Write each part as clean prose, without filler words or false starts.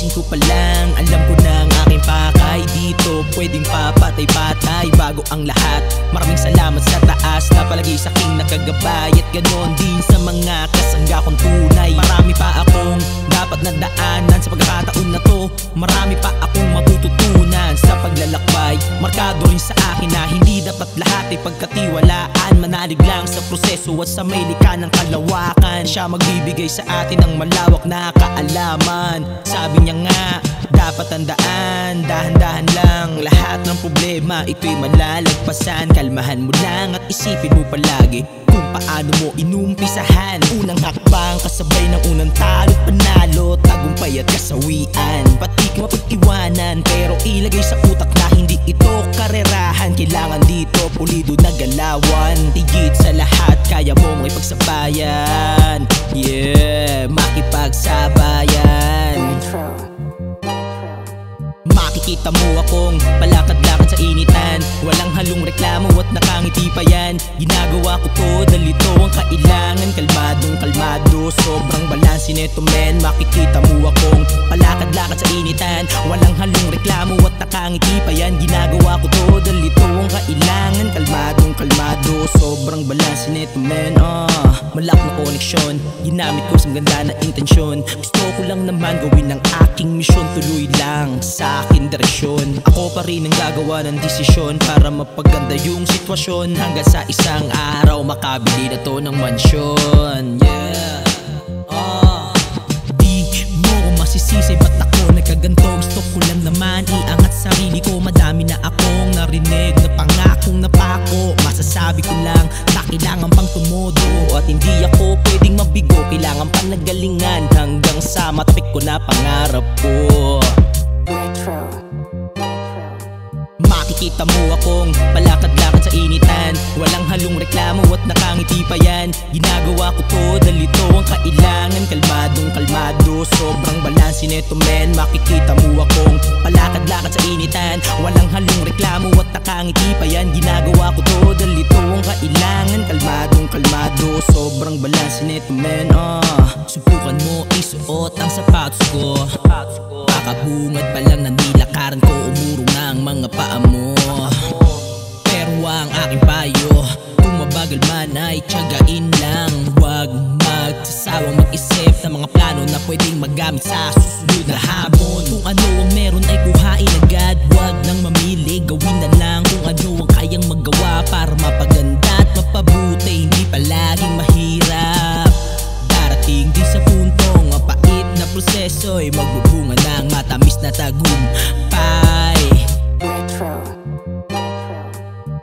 Gigising ko pa lang, alam ko na ang aking pakay. Dito pwedeng papatay-patay bago ang lahat. Maraming salamat sa taas na palagi sa aking nakagabay. At ganon din sa mga kasangga kong tunay. Marami pa akong dapat na daanan sa pagkakataon na to. Marami pa akong matututunan sa paglalakbay. Markado rin sa akin na hindi dapat lahat ay pagkatiwalaan. Manalig lang sa proseso at sa may likha ng kalawakan. Siya magbibigay sa atin ng malawak na kaalaman. Sabi niya nga, dapat tandaan, dahan-dahan lang. Lahat ng problema, ito'y malalagpasan. Kalmahan mo lang at isipin mo palagi kung paano mo inumpisahan. Unang hakbang, kasabay ng unang talo't panalo. Tagumpay at kasawian, pati ka mapag-iwanan. Pero ilagay sa utak na hindi ito karerahan. Kailangan dito pulido na galawan. Higit sa lahat, kaya mo mong ipagsabayan. Yeah, makipagsabayan. Makikita mo akong palakad-lakad sa initan. Walang halong reklamo at nakangiti pa yan. Ginagawa ko to dahil ito ang kailangan. Kalmadong kalmado, sobrang balanse neto men. Makikita mo akong palakad-lakad sa initan. Walang halong reklamo at nakangiti pa yan. Ginagawa ko to dahil ito ang kailangan. Kalmadong kalmado, sobrang balanse neto men. Malak na koneksyon, ginamit ko sa ganda na intensyon. Gusto ko lang naman gawin ang aking misyon. Tuloy lang sa aking direksyon. Ako pa rin ang gagawa ng desisyon para mapaganda yung sitwasyon. Hanggang sa isang araw makabili na to ng mansyon. Yeah. Di mo ko masisisi ba't ako nagkaganto. Gusto ko lang naman iangat sarili ko. Madami na akong narinig na pangakong napako. Masasabi ko lang na kailangan pang tumodo. At hindi ako pwedeng mabigo. Kailangan pang nagalingan hanggang sa matapik ko na pangarap ko. Makikita mo akong palakad-lakad sa initan. Walang halong reklamo at nakangiti pa yan. Ginagawa ko to dahil ito ang kailangan. Kalmadong kalmado, sobrang balanse neto men. Makikita mo akong palakad-lakad sa initan. Walang halong reklamo at nakangiti pa yan. Ginagawa ko to dahil ito ang kailangan. Kalmadong kalmado, sobrang balanse neto men. Subukan mo isuot ang sapatos ko. Kakabungad pa lang ng nilakaran ko, umurong na ang mga paa mo. Pero ang aking payo, kung mabagal man ay tiyagain lang. Huwag magsasawang mag-isip ng mga plano na pwedeng magamit sa susunod na hamon. Kung ano ang meron ay kuhain agad. Huwag nang mamili, gawin na lang kung ano ang kayang magawa para mapaganda at mapabuti. Hindi palaging mahirap. Darating din sa puntong mapait na proseso ay magbubunga ng matamis na tagumpay.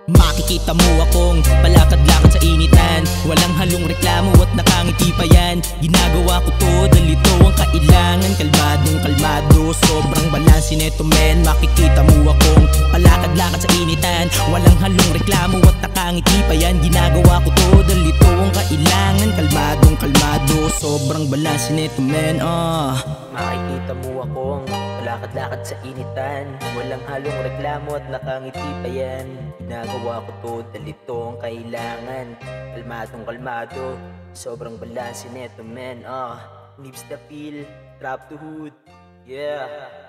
Makikita mo akong palakad-lakad sa initan. Walang halong reklamo at nakangiti pa yan. Ginagawa ko to dahil ito ang kailangan. Kalmadong kalmado, sobrang balanse neto men. Makikita mo akong palakad-lakad sa initan. Walang halong reklamo at nakangiti pa yan. Ginagawa ko to dahil ito ang kailangan. Kalmadong kalmado, sobrang balanse neto men. Makikita mo akong palakad-lakad sa initan. Walang halong reklamo at nakangiti pa yan. Ginagawa ko to dahil ito ang kailangan. Kalmadong kalmado, sobrang balanse neto men. Lips the feel, trap to hood. Yeah.